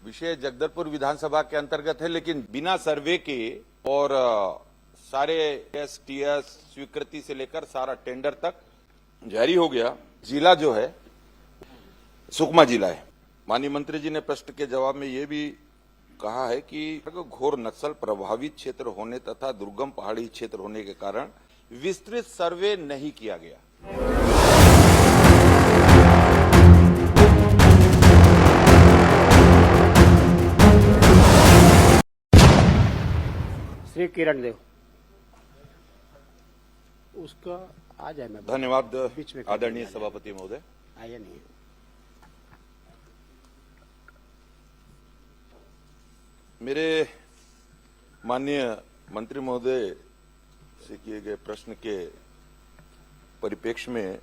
विषय जगदलपुर विधानसभा के अंतर्गत है, लेकिन बिना सर्वे के और सारे टीएस स्वीकृति से लेकर सारा टेंडर तक जारी हो गया। जिला जो है सुकमा जिला है। माननीय मंत्री जी ने प्रश्न के जवाब में ये भी कहा है कि घोर नक्सल प्रभावित क्षेत्र होने तथा दुर्गम पहाड़ी क्षेत्र होने के कारण विस्तृत सर्वे नहीं किया गया। श्री किरण देव उसका आ जाए। मैं धन्यवाद बीच में आदरणीय सभापति महोदय। आया नहीं है। मेरे माननीय मंत्री महोदय से किए गए प्रश्न के परिप्रेक्ष्य में,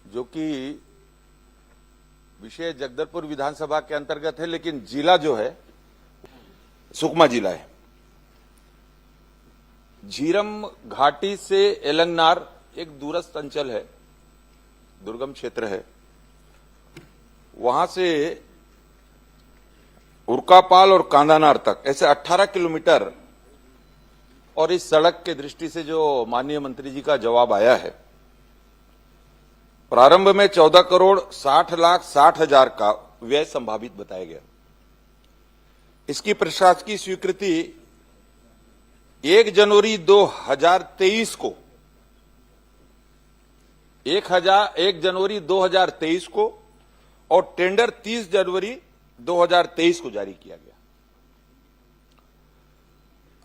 जो कि विषय जगदलपुर विधानसभा के अंतर्गत है, लेकिन जिला जो है सुकमा जिला है। झीरम घाटी से एलंगनार एक दूरस्थ अंचल है, दुर्गम क्षेत्र है। वहां से उरकापाल और कांदानार तक ऐसे 18 किलोमीटर। और इस सड़क के दृष्टि से जो माननीय मंत्री जी का जवाब आया है, प्रारंभ में 14,60,60,000 का व्यय संभावित बताया गया। इसकी प्रशासकीय स्वीकृति 1 जनवरी 2023 को 1 जनवरी 2023 को और टेंडर 30 जनवरी 2023 को जारी किया गया।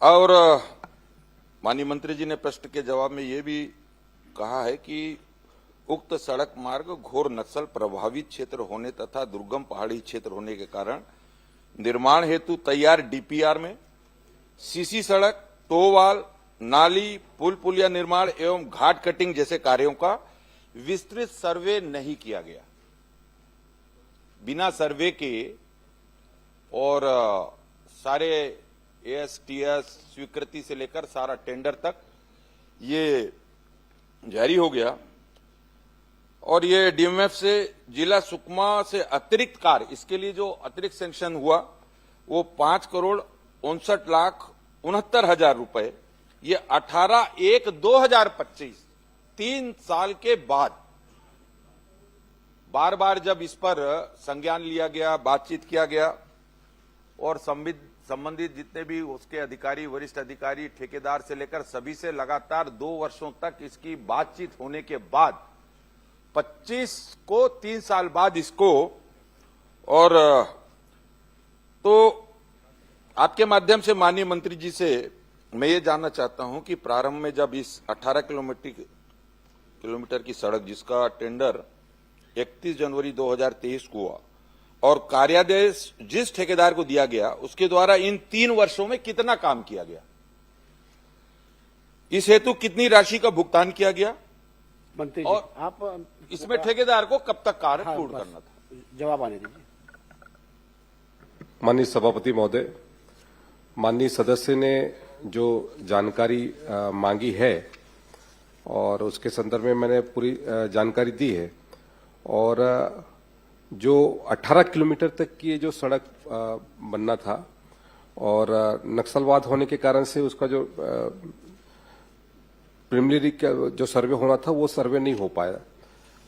और माननीय मंत्री जी ने प्रश्न के जवाब में यह भी कहा है कि उक्त सड़क मार्ग घोर नक्सल प्रभावित क्षेत्र होने तथा दुर्गम पहाड़ी क्षेत्र होने के कारण निर्माण हेतु तैयार डीपीआर में सीसी सड़क, टोवाल, नाली, पुल पुलिया निर्माण एवं घाट कटिंग जैसे कार्यों का विस्तृत सर्वे नहीं किया गया। बिना सर्वे के और सारे एएसटीएस स्वीकृति से लेकर सारा टेंडर तक ये जारी हो गया। और ये डीएमएफ से जिला सुकमा से अतिरिक्त कार्य, इसके लिए जो अतिरिक्त सैंक्शन हुआ वो 5,59,69,000 रुपए, ये 18/1/2025 3 साल के बाद बार बार जब इस पर संज्ञान लिया गया, बातचीत किया गया और संबंधित जितने भी उसके अधिकारी, वरिष्ठ अधिकारी, ठेकेदार से लेकर सभी से लगातार 2 वर्षों तक इसकी बातचीत होने के बाद 25 को 3 साल बाद इसको, और तो आपके माध्यम से माननीय मंत्री जी से मैं ये जानना चाहता हूं कि प्रारंभ में जब इस 18 किलोमीटर की सड़क जिसका टेंडर 31 जनवरी 2023 को हुआ और कार्यादेश जिस ठेकेदार को दिया गया उसके द्वारा इन 3 वर्षों में कितना काम किया गया, इस हेतु कितनी राशि का भुगतान किया गया मंत्री जी, और आप इसमें ठेकेदार को कब तक कार्य पूर्ण करना था? जवाब आने दीजिए। माननीय सभापति महोदय, माननीय सदस्य ने जो जानकारी मांगी है और उसके संदर्भ में मैंने पूरी जानकारी दी है। और जो 18 किलोमीटर तक की जो सड़क बनना था और नक्सलवाद होने के कारण से उसका जो प्रिलिमिनरी जो सर्वे होना था वो सर्वे नहीं हो पाया।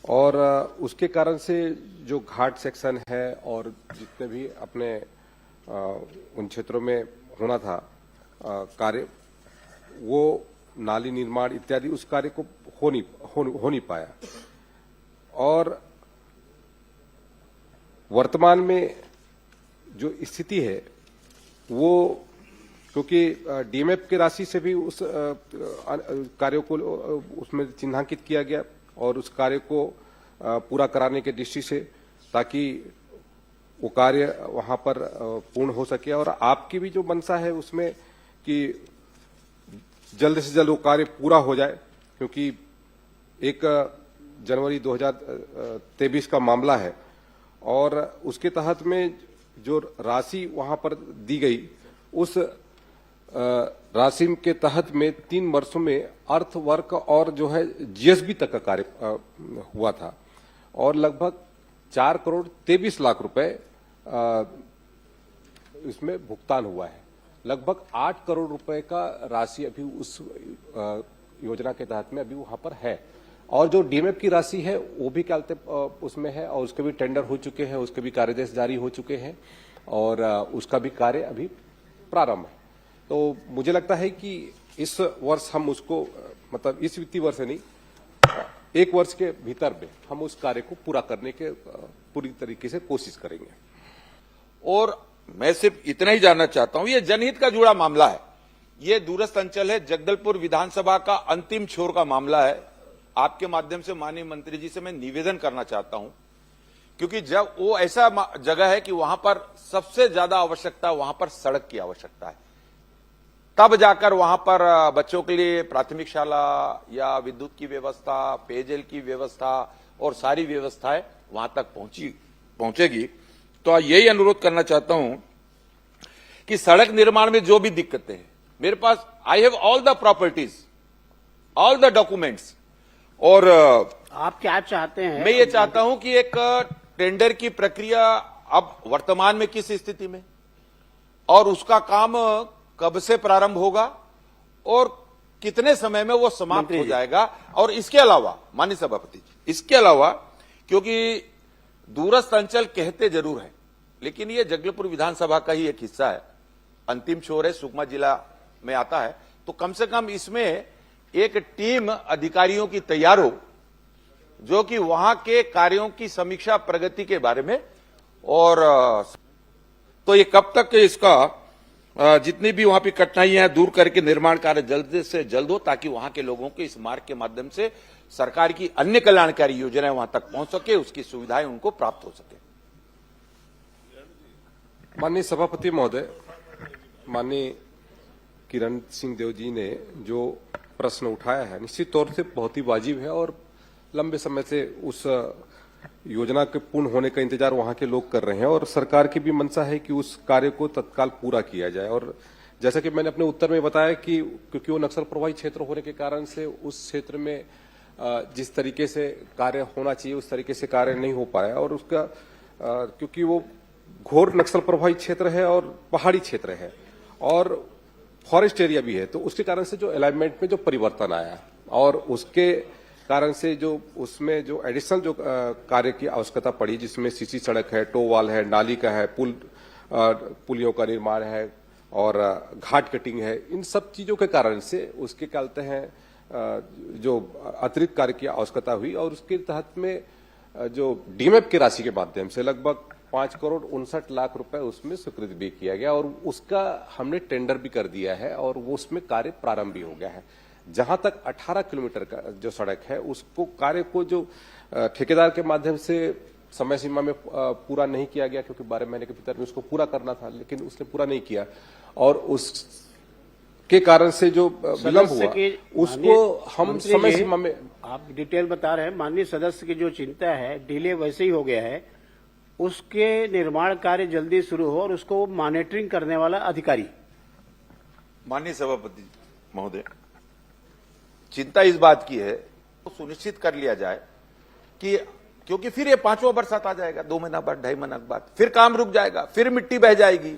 और उसके कारण से जो घाट सेक्शन है और जितने भी अपने उन क्षेत्रों में होना था कार्य, वो नाली निर्माण इत्यादि उस कार्य को हो नहीं पाया। और वर्तमान में जो स्थिति है वो, क्योंकि डीएमएफ की राशि से भी उस कार्यों को उसमें चिन्हांकित किया गया और उस कार्य को पूरा कराने के दृष्टि से, ताकि वो कार्य वहां पर पूर्ण हो सके। और आपकी भी जो मंशा है उसमें कि जल्द से जल्द वो कार्य पूरा हो जाए, क्योंकि 1 जनवरी 2023 का मामला है और उसके तहत में जो राशि वहां पर दी गई उस राशि के तहत में 3 वर्षों में अर्थवर्क और जो है जीएसबी तक का कार्य हुआ था और लगभग 4 करोड़ 23 लाख रुपए इसमें भुगतान हुआ है। लगभग 8 करोड़ रुपए का राशि अभी उस योजना के तहत में अभी वहां पर है, और जो डीएमएफ की राशि है वो भी क्या उसमें है, और उसके भी टेंडर हो चुके हैं, उसके भी कार्यदेश जारी हो चुके हैं, और उसका भी कार्य अभी प्रारंभ है। तो मुझे लगता है कि इस वर्ष हम उसको, मतलब इस वित्तीय वर्ष नहीं, 1 वर्ष के भीतर में हम उस कार्य को पूरा करने के पूरी तरीके से कोशिश करेंगे। और मैं सिर्फ इतना ही जानना चाहता हूं, ये जनहित का जुड़ा मामला है, ये दूरस्थ अंचल है, जगदलपुर विधानसभा का अंतिम छोर का मामला है। आपके माध्यम से माननीय मंत्री जी से मैं निवेदन करना चाहता हूं, क्योंकि जब वो ऐसा जगह है कि वहां पर सबसे ज्यादा आवश्यकता, वहां पर सड़क की आवश्यकता है, तब जाकर वहां पर बच्चों के लिए प्राथमिक शाला या विद्युत की व्यवस्था, पेयजल की व्यवस्था और सारी व्यवस्थाएं वहां तक पहुंचेगी। तो यही अनुरोध करना चाहता हूं कि सड़क निर्माण में जो भी दिक्कतें हैं, मेरे पास I have all the properties, all the documents, और आप क्या चाहते हैं? मैं ये चाहता हूं कि एक टेंडर की प्रक्रिया अब वर्तमान में किस स्थिति में, और उसका काम कब से प्रारंभ होगा और कितने समय में वो समाप्त हो जाएगा। और इसके अलावा माननीय सभापति जी, इसके अलावा, क्योंकि दूरस्थ अंचल कहते जरूर है, लेकिन ये जगदलपुर विधानसभा का ही एक हिस्सा है, अंतिम छोर है, सुकमा जिला में आता है, तो कम से कम इसमें एक टीम अधिकारियों की तैयार हो, जो कि वहां के कार्यों की समीक्षा प्रगति के बारे में, और तो ये कब तक इसका जितनी भी वहां पे कठिनाइयां दूर करके निर्माण कार्य जल्द से जल्द हो, ताकि वहां के लोगों को इस मार्ग के माध्यम से सरकार की अन्य कल्याणकारी योजनाएं वहां तक पहुंच सके, उसकी सुविधाएं उनको प्राप्त हो सके। माननीय सभापति महोदय, माननीय किरण सिंह देव जी ने जो प्रश्न उठाया है निश्चित तौर से बहुत ही वाजिब है, और लंबे समय से उस योजना के पूर्ण होने का इंतजार वहां के लोग कर रहे हैं, और सरकार की भी मंशा है कि उस कार्य को तत्काल पूरा किया जाए। और जैसा कि मैंने अपने उत्तर में बताया कि क्योंकि वो नक्सल प्रभावित क्षेत्र होने के कारण से उस क्षेत्र में जिस तरीके से कार्य होना चाहिए उस तरीके से कार्य नहीं हो पाया, और उसका क्योंकि वो घोर नक्सल प्रभावित क्षेत्र है और पहाड़ी क्षेत्र है और फॉरेस्ट एरिया भी है, तो उसके कारण से जो अलाइनमेंट में जो परिवर्तन आया, और उसके कारण से जो उसमें जो एडिशनल जो कार्य की आवश्यकता पड़ी, जिसमें सीसी सड़क है, टो वाल है, नाली का है, पुलियों का निर्माण है और घाट कटिंग है, इन सब चीजों के कारण से उसके क्या कहते हैं जो अतिरिक्त कार्य की आवश्यकता हुई, और उसके तहत में जो डीएमएफ की राशि के माध्यम से लगभग 5 करोड़ 59 लाख रुपए उसमें स्वीकृत भी किया गया, और उसका हमने टेंडर भी कर दिया है, और वो उसमें कार्य प्रारंभ भी हो गया है। जहां तक 18 किलोमीटर का जो सड़क है, उसको कार्य को जो ठेकेदार के माध्यम से समय सीमा में पूरा नहीं किया गया, क्योंकि 12 महीने के भीतर में उसको पूरा करना था, लेकिन उसने पूरा नहीं किया, और उसके कारण से जो विलंब हुआ उसको हम समय सीमा में। आप डिटेल बता रहे हैं, माननीय सदस्य की जो चिंता है, डिले वैसे ही हो गया है, उसके निर्माण कार्य जल्दी शुरू हो और उसको मॉनिटरिंग करने वाला अधिकारी। माननीय सभापति महोदय, चिंता इस बात की है तो सुनिश्चित कर लिया जाए कि, क्योंकि फिर ये 5वां बरसात आ जाएगा, 2 महीना बाद, 2.5 महीना बाद, फिर काम रुक जाएगा, फिर मिट्टी बह जाएगी।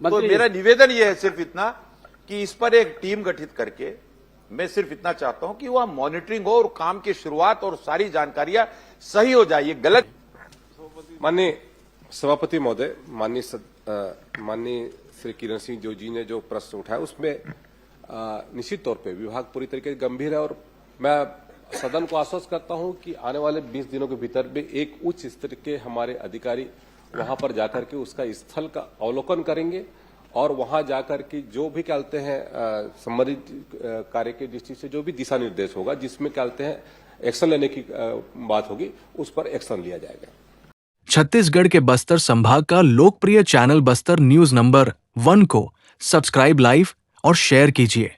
तो मेरा निवेदन ये है सिर्फ इतना कि इस पर एक टीम गठित करके, मैं सिर्फ इतना चाहता हूं कि वह मॉनिटरिंग हो और काम की शुरुआत और सारी जानकारियां सही हो जाए। ये गलत। माननीय सभापति महोदय, माननीय श्री किरण सिंह देव जी ने जो प्रश्न उठाया उसमें निश्चित तौर पे विभाग पूरी तरीके से गंभीर है, और मैं सदन को आश्वस्त करता हूं कि आने वाले 20 दिनों के भीतर में एक उच्च स्तर के हमारे अधिकारी वहां पर जाकर के उसका स्थल का अवलोकन करेंगे, और वहां जाकर के जो भी कहते हैं संबंधित कार्य के दृष्टि से जो भी दिशा निर्देश होगा, जिसमें कहते हैं एक्शन लेने की बात होगी, उस पर एक्शन लिया जाएगा। छत्तीसगढ़ के बस्तर संभाग का लोकप्रिय चैनल बस्तर न्यूज नंबर 1 को सब्सक्राइब, लाइव और शेयर कीजिए।